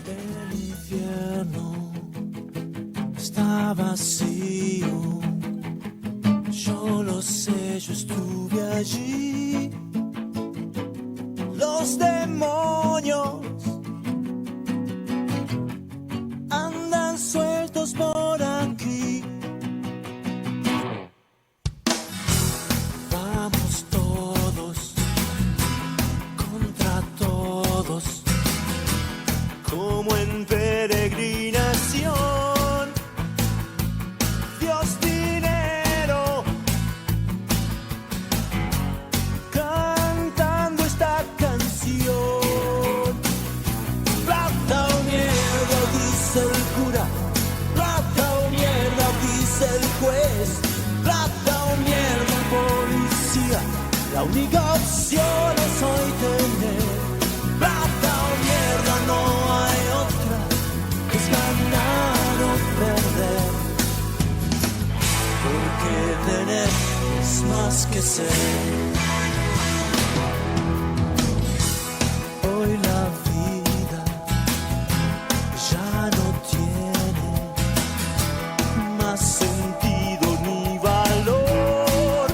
El infierno está vacío, yo lo sé, yo estuve allí. Los demonios andan sueltos por aquí. Vamos todos contra todos, como en peregrinación. Dios, dinero, cantando esta canción. Plata o mierda, dice el cura. Plata o mierda, dice el juez. Plata o mierda, policía. La única opción es hoy tener. Plata o mierda, no hay otra. Es ganar o perder. Porque tener es más que ser. Hoy la vida ya no tiene más sentido ni valor.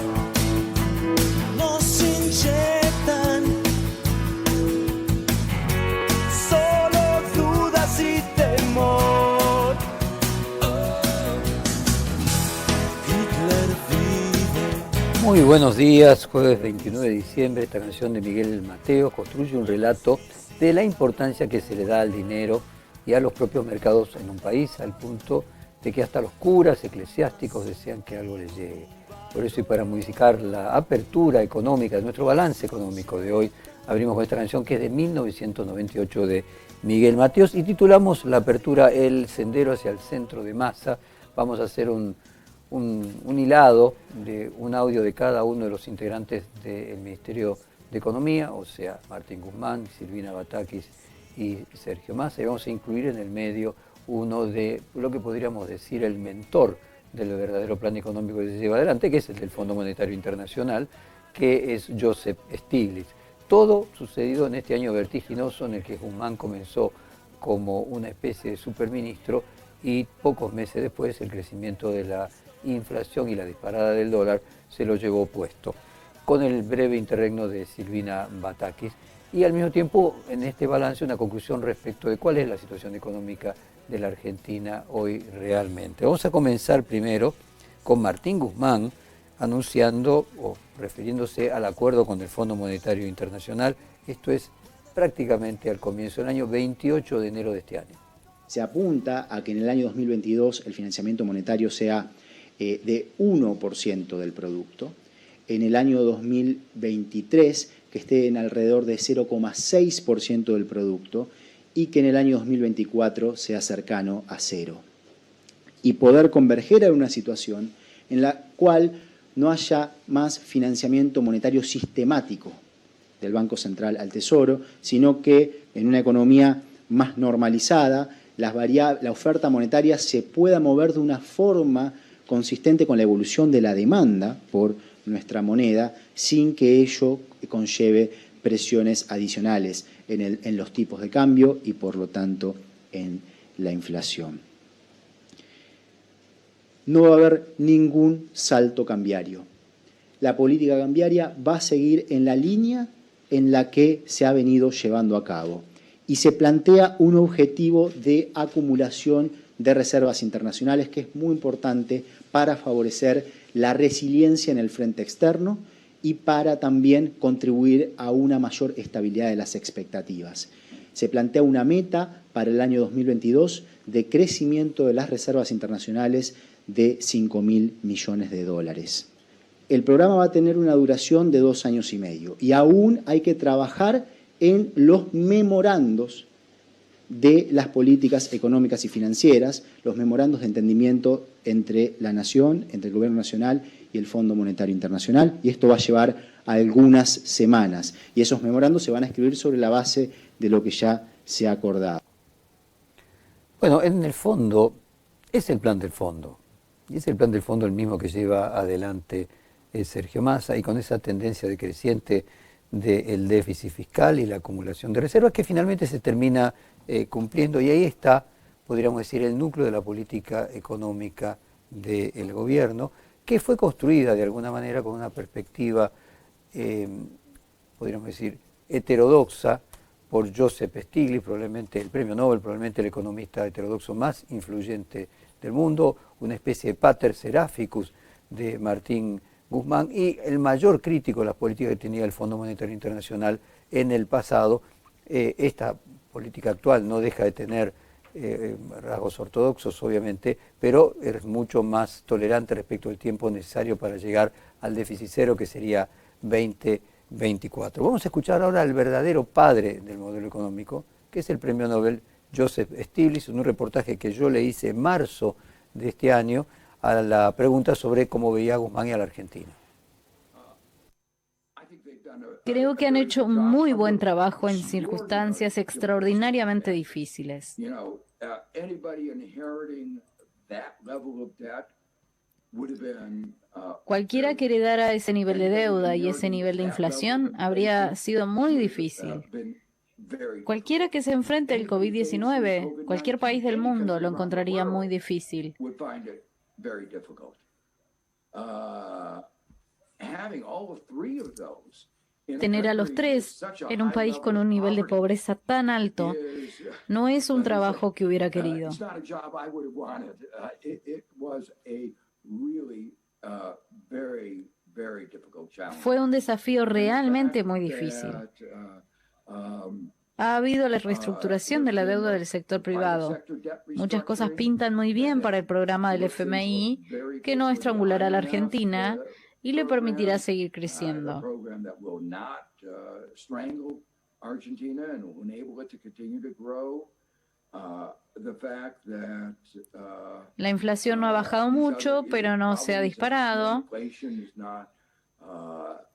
Nos inyectan solo dudas y temor. Hitler vive. Muy buenos días, jueves 29 de diciembre. Esta canción de Miguel Mateos construye un relato de la importancia que se le da al dinero y a los propios mercados en un país, al punto de que hasta los curas eclesiásticos desean que algo les llegue. Por eso, y para modificar la apertura económica de nuestro balance económico de hoy, abrimos con esta canción que es de 1998 de Miguel Mateos y titulamos la apertura El sendero hacia el centro de masa. Vamos a hacer un hilado de un audio de cada uno de los integrantes del Ministerio de Economía, o sea, Martín Guzmán, Silvina Batakis y Sergio Massa, y vamos a incluir en el medio uno de lo que podríamos decir el mentor del verdadero plan económico que se lleva adelante, que es el del Fondo Monetario Internacional, que es Joseph Stiglitz. Todo sucedido en este año vertiginoso en el que Guzmán comenzó como una especie de superministro y pocos meses después el crecimiento de la inflación y la disparada del dólar se lo llevó puesto, con el breve interregno de Silvina Batakis y al mismo tiempo en este balance una conclusión respecto de cuál es la situación económica de la Argentina hoy realmente. Vamos a comenzar primero con Martín Guzmán anunciando o refiriéndose al acuerdo con el Fondo Monetario Internacional. Esto es prácticamente al comienzo del año 28 de enero de este año. Se apunta a que en el año 2022 el financiamiento monetario sea de 1% del producto. En el año 2023 que esté en alrededor de 0,6% del producto y que en el año 2024 sea cercano a cero. Y poder converger a una situación en la cual no haya más financiamiento monetario sistemático del Banco Central al Tesoro, sino que en una economía más normalizada, la oferta monetaria se pueda mover de una forma consistente con la evolución de la demanda por nuestra moneda, sin que ello conlleve presiones adicionales en los tipos de cambio y, por lo tanto, en la inflación. No va a haber ningún salto cambiario. La política cambiaria va a seguir en la línea en la que se ha venido llevando a cabo y se plantea un objetivo de acumulación de reservas internacionales que es muy importante para favorecer la resiliencia en el frente externo y para también contribuir a una mayor estabilidad de las expectativas. Se plantea una meta para el año 2022 de crecimiento de las reservas internacionales de 5.000 millones de dólares. El programa va a tener una duración de 2 años y medio y aún hay que trabajar en los memorandos de las políticas económicas y financieras, los memorandos de entendimiento entre la Nación, entre el Gobierno Nacional y el Fondo Monetario Internacional, y esto va a llevar algunas semanas. Y esos memorandos se van a escribir sobre la base de lo que ya se ha acordado. Bueno, en el fondo, es el plan del fondo. Y es el plan del fondo el mismo que lleva adelante Sergio Massa, y con esa tendencia decreciente del déficit fiscal y la acumulación de reservas que finalmente se termina cumpliendo, y ahí está, podríamos decir, el núcleo de la política económica del gobierno, que fue construida de alguna manera con una perspectiva, podríamos decir, heterodoxa por Joseph Stiglitz, probablemente el premio Nobel, probablemente el economista heterodoxo más influyente del mundo, una especie de pater seraphicus de Martín Guzmán, y el mayor crítico de las políticas que tenía el Fondo Monetario Internacional en el pasado. Esta política actual no deja de tener rasgos ortodoxos, obviamente, pero es mucho más tolerante respecto al tiempo necesario para llegar al déficit cero, que sería 2024. Vamos a escuchar ahora al verdadero padre del modelo económico, que es el premio Nobel Joseph Stiglitz, en un reportaje que yo le hice en marzo de este año a la pregunta sobre cómo veía a Guzmán y a la Argentina. Creo que han hecho un muy buen trabajo en circunstancias extraordinariamente difíciles. Cualquiera que heredara ese nivel de deuda y ese nivel de inflación habría sido muy difícil. Cualquiera que se enfrente al COVID-19, cualquier país del mundo lo encontraría muy difícil. Tener a los tres en un país con un nivel de pobreza tan alto no es un trabajo que hubiera querido. Fue un desafío realmente muy difícil. Ha habido la reestructuración de la deuda del sector privado. Muchas cosas pintan muy bien para el programa del FMI, que no estrangulará a la Argentina y le permitirá seguir creciendo. La inflación no ha bajado mucho, pero no se ha disparado.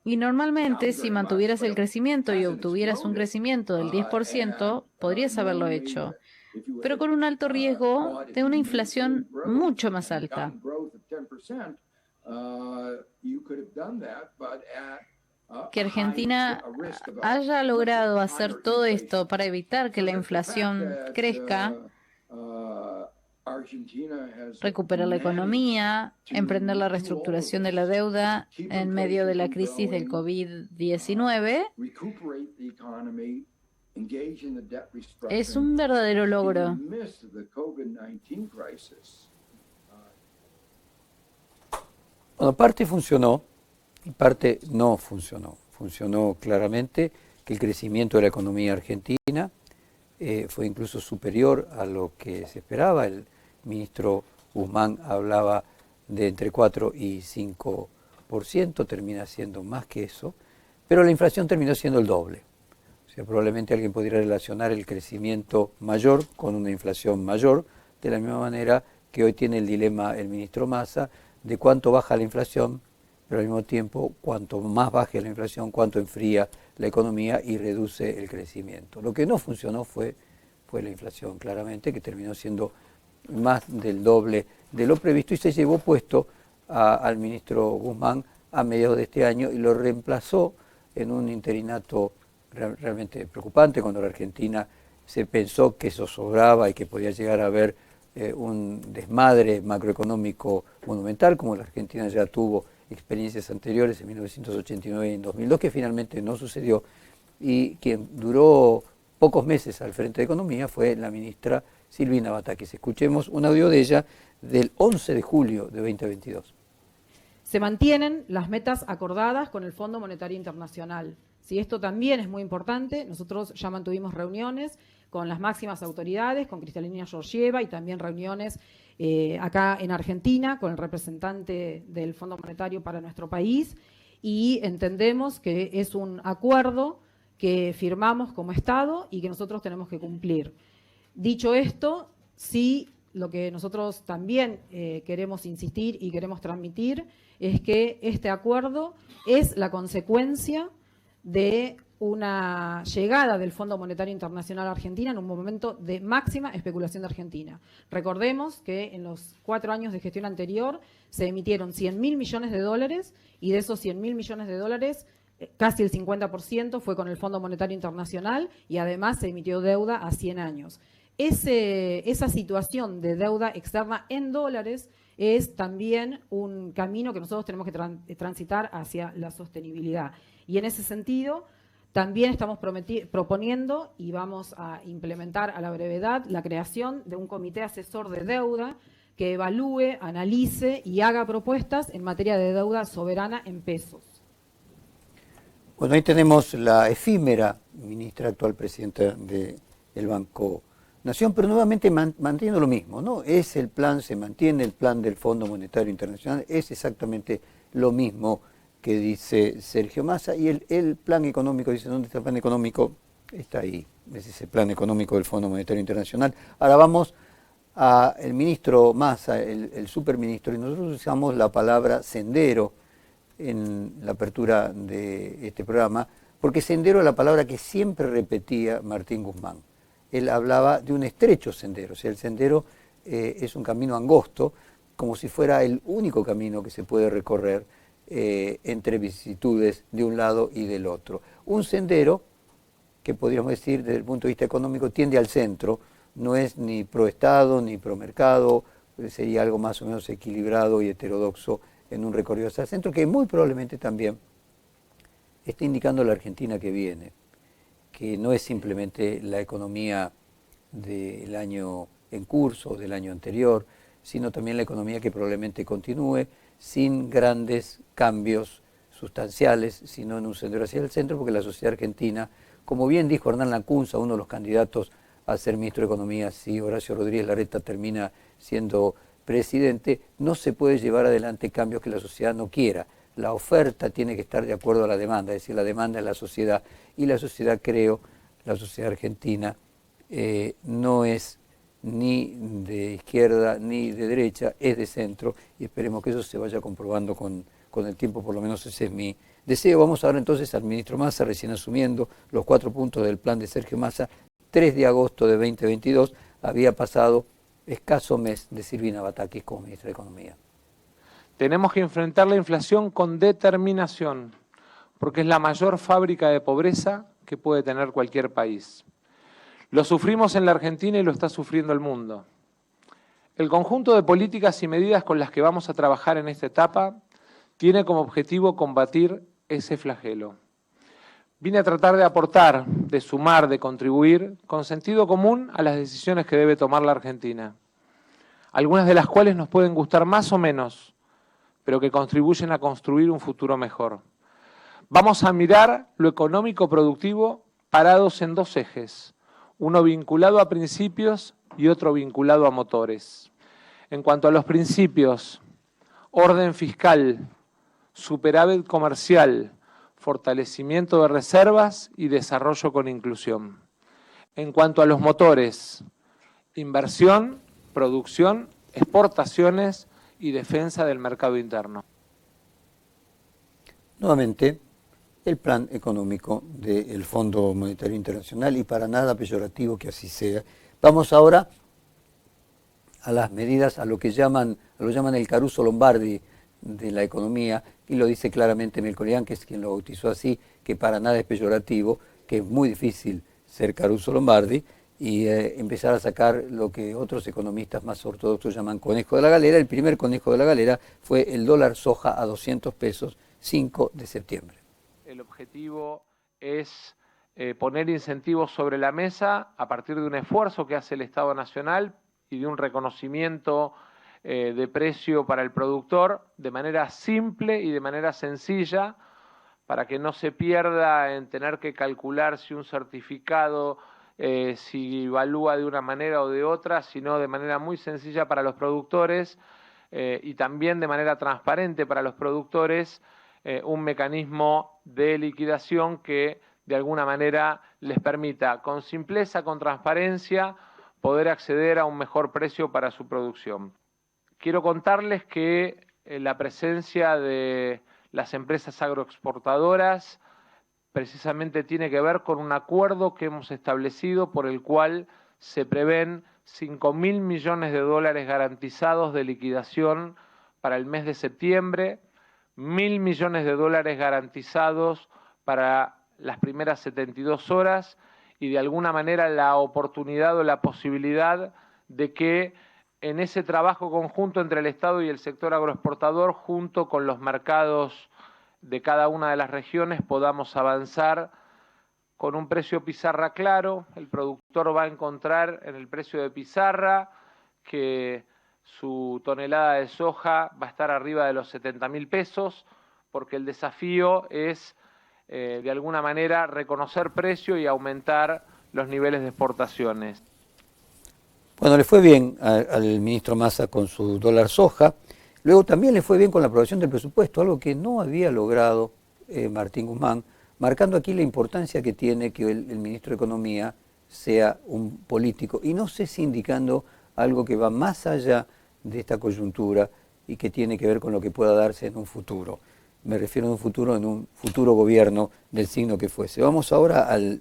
Y normalmente, si mantuvieras el crecimiento y obtuvieras un crecimiento del 10%, podrías haberlo hecho, pero con un alto riesgo de una inflación mucho más alta. Que Argentina haya logrado hacer todo esto para evitar que la inflación crezca, recuperar la economía, emprender la reestructuración de la deuda en medio de la crisis del COVID-19, es un verdadero logro. Bueno, parte funcionó y parte no funcionó. Funcionó claramente que el crecimiento de la economía argentina fue incluso superior a lo que se esperaba. El ministro Guzmán hablaba de entre 4 y 5%, termina siendo más que eso, pero la inflación terminó siendo el doble. O sea, probablemente alguien podría relacionar el crecimiento mayor con una inflación mayor, de la misma manera que hoy tiene el dilema el ministro Massa de cuánto baja la inflación, pero al mismo tiempo, cuanto más baje la inflación, cuánto enfría la economía y reduce el crecimiento. Lo que no funcionó fue la inflación, claramente, que terminó siendo más del doble de lo previsto y se llevó puesto al ministro Guzmán a mediados de este año y lo reemplazó en un interinato realmente preocupante, cuando la Argentina se pensó que zozobraba y que podía llegar a haber un desmadre macroeconómico monumental, como la Argentina ya tuvo experiencias anteriores en 1989 y en 2002, que finalmente no sucedió, y quien duró pocos meses al frente de Economía fue la ministra Silvina Batakis. Escuchemos un audio de ella del 11 de julio de 2022. Se mantienen las metas acordadas con el Fondo Monetario Internacional. Sí, esto también es muy importante. Nosotros ya mantuvimos reuniones con las máximas autoridades, con Kristalina Georgieva, y también reuniones acá en Argentina con el representante del Fondo Monetario para nuestro país, y entendemos que es un acuerdo que firmamos como Estado y que nosotros tenemos que cumplir. Dicho esto, sí, lo que nosotros también queremos insistir y queremos transmitir es que este acuerdo es la consecuencia de una llegada del Fondo Monetario Internacional a Argentina en un momento de máxima especulación de Argentina. Recordemos que en los 4 años de gestión anterior se emitieron 100.000 millones de dólares y de esos 100.000 millones de dólares casi el 50% fue con el Fondo Monetario Internacional y además se emitió deuda a 100 años. Esa situación de deuda externa en dólares es también un camino que nosotros tenemos que transitar hacia la sostenibilidad. Y en ese sentido, también estamos proponiendo y vamos a implementar a la brevedad la creación de un comité asesor de deuda que evalúe, analice y haga propuestas en materia de deuda soberana en pesos. Bueno, ahí tenemos la efímera ministra actual presidenta del Banco Nación, pero nuevamente manteniendo lo mismo, ¿no? Es el plan, se mantiene el plan del Fondo Monetario Internacional, es exactamente lo mismo que dice Sergio Massa, y el plan económico, dice, ¿dónde está el plan económico? Está ahí, es ese plan económico del Fondo Monetario Internacional. Ahora vamos al ministro Massa, el superministro, y nosotros usamos la palabra sendero en la apertura de este programa, porque sendero es la palabra que siempre repetía Martín Guzmán. Él hablaba de un estrecho sendero, o sea, el sendero es un camino angosto, como si fuera el único camino que se puede recorrer entre vicisitudes de un lado y del otro. Un sendero que podríamos decir desde el punto de vista económico tiende al centro, no es ni pro Estado ni pro mercado, sería algo más o menos equilibrado y heterodoxo en un recorrido hacia el centro, que muy probablemente también está indicando la Argentina que viene, que no es simplemente la economía del año en curso, del año anterior, sino también la economía que probablemente continúe sin grandes cambios sustanciales, sino en un sendero hacia el centro, porque la sociedad argentina, como bien dijo Hernán Lacunza, uno de los candidatos a ser ministro de Economía, si Horacio Rodríguez Larreta termina siendo presidente, no se puede llevar adelante cambios que la sociedad no quiera. La oferta tiene que estar de acuerdo a la demanda, es decir, la demanda es la sociedad, y la sociedad, creo, la sociedad argentina no es ni de izquierda ni de derecha, es de centro, y esperemos que eso se vaya comprobando con el tiempo, por lo menos ese es mi deseo. Vamos ahora entonces al ministro Massa, recién asumiendo los 4 puntos del plan de Sergio Massa. 3 de agosto de 2022 había pasado escaso mes de Silvina Batakis como ministra de Economía. Tenemos que enfrentar la inflación con determinación, porque es la mayor fábrica de pobreza que puede tener cualquier país. Lo sufrimos en la Argentina y lo está sufriendo el mundo. El conjunto de políticas y medidas con las que vamos a trabajar en esta etapa tiene como objetivo combatir ese flagelo. Vine a tratar de aportar, de sumar, de contribuir con sentido común a las decisiones que debe tomar la Argentina, algunas de las cuales nos pueden gustar más o menos, pero que contribuyen a construir un futuro mejor. Vamos a mirar lo económico productivo parados en 2 ejes, uno vinculado a principios y otro vinculado a motores. En cuanto a los principios, orden fiscal, superávit comercial, fortalecimiento de reservas y desarrollo con inclusión. En cuanto a los motores, inversión, producción, exportaciones y defensa del mercado interno. Nuevamente, el plan económico del Fondo Monetario Internacional, y para nada peyorativo que así sea. Vamos ahora a las medidas, a lo llaman el Caruso Lombardi de la economía, y lo dice claramente Melconian, que es quien lo bautizó así, que para nada es peyorativo, que es muy difícil ser Caruso Lombardi, y empezar a sacar lo que otros economistas más ortodoxos llaman conejo de la galera. El primer conejo de la galera fue el dólar soja a 200 pesos, 5 de septiembre. El objetivo es poner incentivos sobre la mesa a partir de un esfuerzo que hace el Estado Nacional y de un reconocimiento de precio para el productor de manera simple y de manera sencilla, para que no se pierda en tener que calcular si un certificado si evalúa de una manera o de otra, sino de manera muy sencilla para los productores y también de manera transparente para los productores, un mecanismo de liquidación que de alguna manera les permita con simpleza, con transparencia, poder acceder a un mejor precio para su producción. Quiero contarles que la presencia de las empresas agroexportadoras precisamente tiene que ver con un acuerdo que hemos establecido por el cual se prevén 5.000 millones de dólares garantizados de liquidación para el mes de septiembre, 1.000 millones de dólares garantizados para las primeras 72 horas y de alguna manera la oportunidad o la posibilidad de que en ese trabajo conjunto entre el Estado y el sector agroexportador, junto con los mercados de cada una de las regiones, podamos avanzar con un precio pizarra claro. El productor va a encontrar en el precio de pizarra que su tonelada de soja va a estar arriba de los 70.000 pesos, porque el desafío es, de alguna manera, reconocer precio y aumentar los niveles de exportaciones. Bueno, le fue bien al ministro Massa con su dólar soja. Luego también le fue bien con la aprobación del presupuesto, algo que no había logrado Martín Guzmán, marcando aquí la importancia que tiene que el ministro de Economía sea un político, y no sé si indicando algo que va más allá de esta coyuntura y que tiene que ver con lo que pueda darse en un futuro. Me refiero en un futuro gobierno del signo que fuese. Vamos ahora al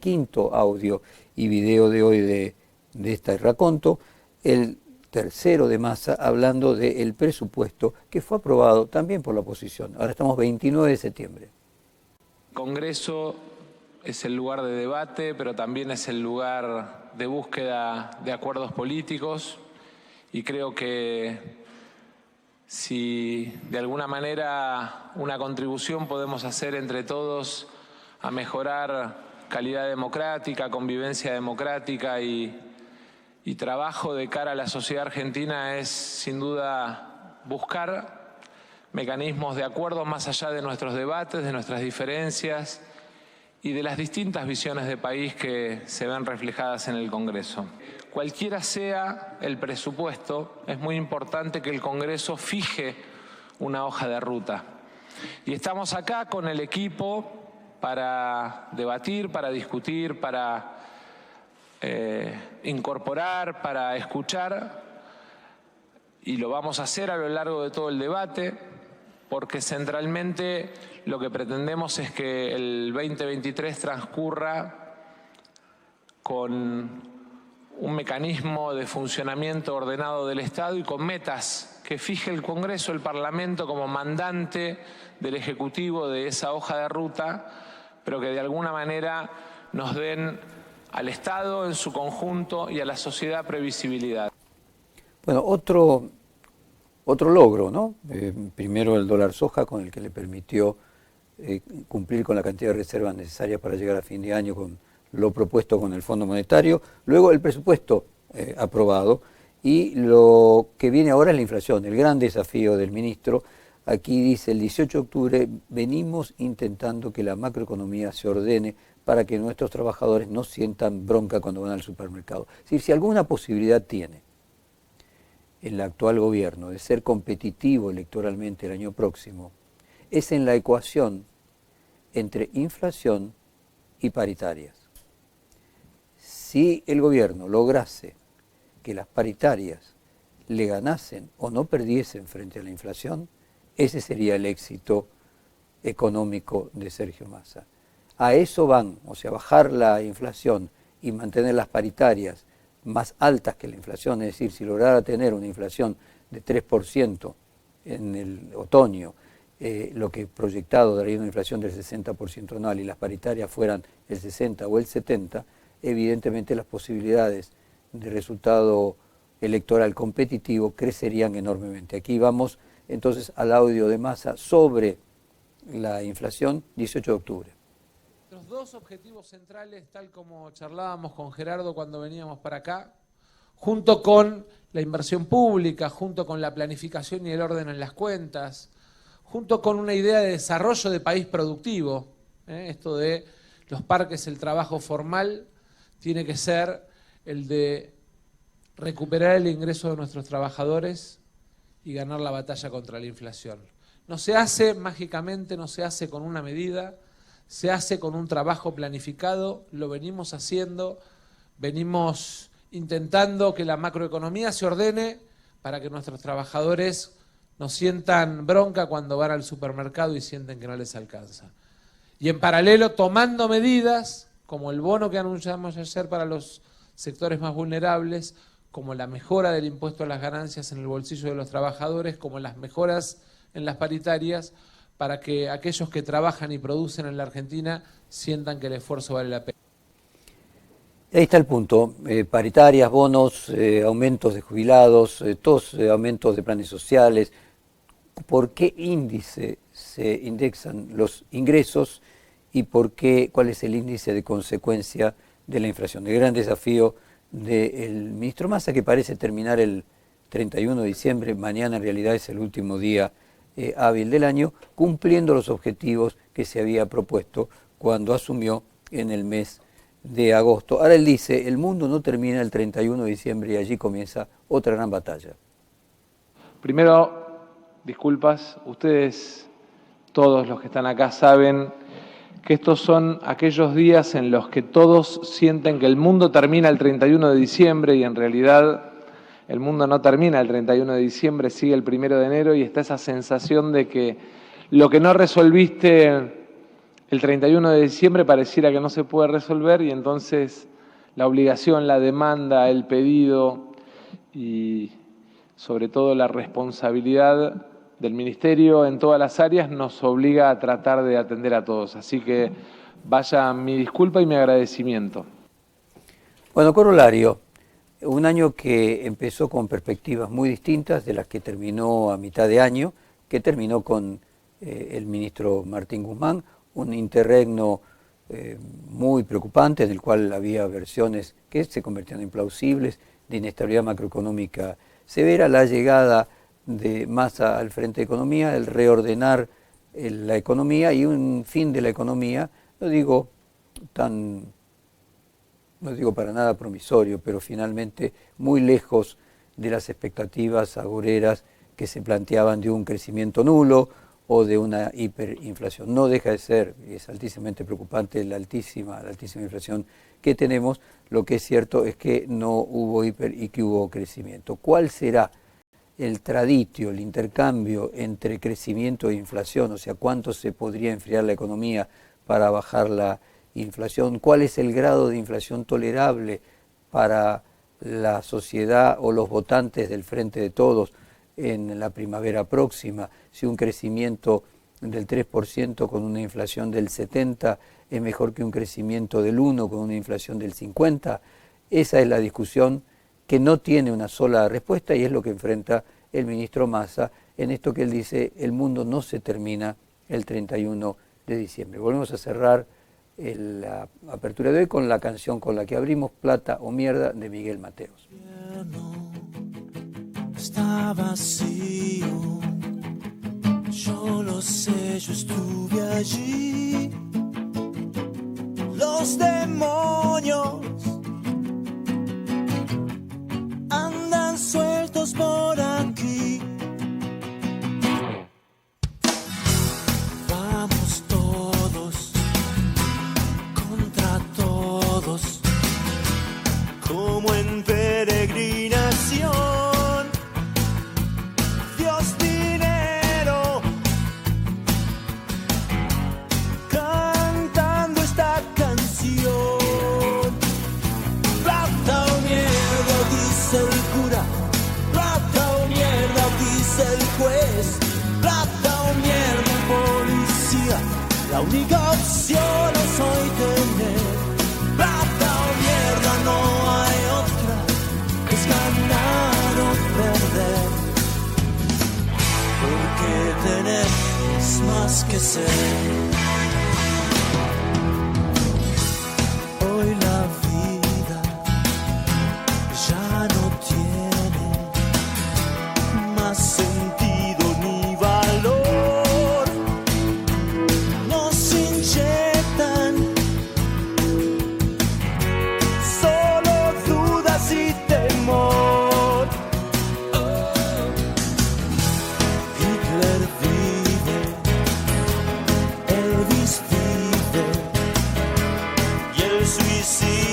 quinto audio y video de hoy de este raconto, el tercero de Massa, hablando del presupuesto que fue aprobado también por la oposición. Ahora estamos 29 de septiembre. El Congreso es el lugar de debate, pero también es el lugar de búsqueda de acuerdos políticos, y creo que si de alguna manera una contribución podemos hacer entre todos a mejorar calidad democrática, convivencia democrática y trabajo de cara a la sociedad argentina, es sin duda buscar mecanismos de acuerdo más allá de nuestros debates, de nuestras diferencias y de las distintas visiones de país que se ven reflejadas en el Congreso. Cualquiera sea el presupuesto, es muy importante que el Congreso fije una hoja de ruta. Y estamos acá con el equipo para debatir, para discutir, para incorporar, para escuchar, y lo vamos a hacer a lo largo de todo el debate, porque centralmente lo que pretendemos es que el 2023 transcurra con un mecanismo de funcionamiento ordenado del Estado y con metas que fije el Congreso, el Parlamento, como mandante del Ejecutivo de esa hoja de ruta, pero que de alguna manera nos den al Estado en su conjunto y a la sociedad previsibilidad. Bueno, otro logro, ¿no? Primero el dólar soja, con el que le permitió cumplir con la cantidad de reservas necesarias para llegar a fin de año con lo propuesto con el Fondo Monetario. Luego el presupuesto aprobado, y lo que viene ahora es la inflación, el gran desafío del ministro. Aquí dice: el 18 de octubre venimos intentando que la macroeconomía se ordene para que nuestros trabajadores no sientan bronca cuando van al supermercado. Es decir, si alguna posibilidad tiene el actual gobierno de ser competitivo electoralmente el año próximo, es en la ecuación entre inflación y paritarias. Si el gobierno lograse que las paritarias le ganasen o no perdiesen frente a la inflación, ese sería el éxito económico de Sergio Massa. A eso van, o sea, bajar la inflación y mantener las paritarias más altas que la inflación, es decir, si lograra tener una inflación de 3% en el otoño, lo que proyectado daría una inflación del 60% anual, y las paritarias fueran el 60 o el 70, evidentemente las posibilidades de resultado electoral competitivo crecerían enormemente. Aquí vamos entonces al audio de Massa sobre la inflación, 18 de octubre. Los dos objetivos centrales, tal como charlábamos con Gerardo cuando veníamos para acá, junto con la inversión pública, junto con la planificación y el orden en las cuentas, junto con una idea de desarrollo de país productivo, esto de los parques, el trabajo formal, tiene que ser el de recuperar el ingreso de nuestros trabajadores y ganar la batalla contra la inflación. No se hace mágicamente, no se hace con una medida, se hace con un trabajo planificado, lo venimos haciendo, venimos intentando que la macroeconomía se ordene para que nuestros trabajadores no sientan bronca cuando van al supermercado y sienten que no les alcanza. Y en paralelo tomando medidas como el bono que anunciamos ayer para los sectores más vulnerables, como la mejora del impuesto a las ganancias en el bolsillo de los trabajadores, como las mejoras en las paritarias, para que aquellos que trabajan y producen en la Argentina sientan que el esfuerzo vale la pena. Ahí está el punto, paritarias, bonos, aumentos de jubilados, todos aumentos de planes sociales. ¿Por qué índice se indexan los ingresos y cuál es el índice de consecuencia de la inflación? El gran desafío del ministro Massa, que parece terminar el 31 de diciembre, mañana en realidad es el último día hábil del año, cumpliendo los objetivos que se había propuesto cuando asumió en el mes de agosto. Ahora él dice, el mundo no termina el 31 de diciembre y allí comienza otra gran batalla. Primero, disculpas, ustedes, todos los que están acá, saben que estos son aquellos días en los que todos sienten que el mundo termina el 31 de diciembre y en realidad el mundo no termina el 31 de diciembre, sigue el 1 de enero y está esa sensación de que lo que no resolviste el 31 de diciembre pareciera que no se puede resolver y entonces la obligación, la demanda, el pedido y sobre todo la responsabilidad del Ministerio en todas las áreas nos obliga a tratar de atender a todos. Así que vaya mi disculpa y mi agradecimiento. Bueno, corolario, un año que empezó con perspectivas muy distintas de las que terminó a mitad de año, que terminó con el ministro Martín Guzmán, un interregno muy preocupante en el cual había versiones que se convertían en plausibles, de inestabilidad macroeconómica severa, la llegada de Massa al frente de economía, el reordenar la economía y un fin de la economía, no digo para nada promisorio, pero finalmente muy lejos de las expectativas agoreras que se planteaban de un crecimiento nulo o de una hiperinflación. No deja de ser, y es altísimamente preocupante la altísima inflación que tenemos. Lo que es cierto es que no hubo hiper y que hubo crecimiento. ¿Cuál será el traditio, el intercambio entre crecimiento e inflación? O sea, ¿cuánto se podría enfriar la economía para bajar la inflación? ¿Cuál es el grado de inflación tolerable para la sociedad o los votantes del Frente de Todos en la primavera próxima? Si un crecimiento del 3% con una inflación del 70% es mejor que un crecimiento del 1% con una inflación del 50%. Esa es la discusión que no tiene una sola respuesta y es lo que enfrenta el ministro Massa en esto que él dice, el mundo no se termina el 31 de diciembre. Volvemos a cerrar la apertura de hoy con la canción con la que abrimos, Plata o Mierda, de Miguel Mateos. Está vacío, yo lo sé, yo estuve allí. Los demonios andan sueltos por aquí. Vamos todos contra todos, como en peregrinación. Dios, dinero, cantando esta canción. Plata o mierda, dice el cura. Plata o mierda, dice el juez. Plata o mierda, policía. La única opción es hoy tener. Plata o mierda, no hay otra. Es ganar o perder. Porque tener es más que ser. Hoy la vida ya no tiene más sentido ni valor. Nos inyectan solo dudas y temor. Hitler vive, Elvis vive y el suicidio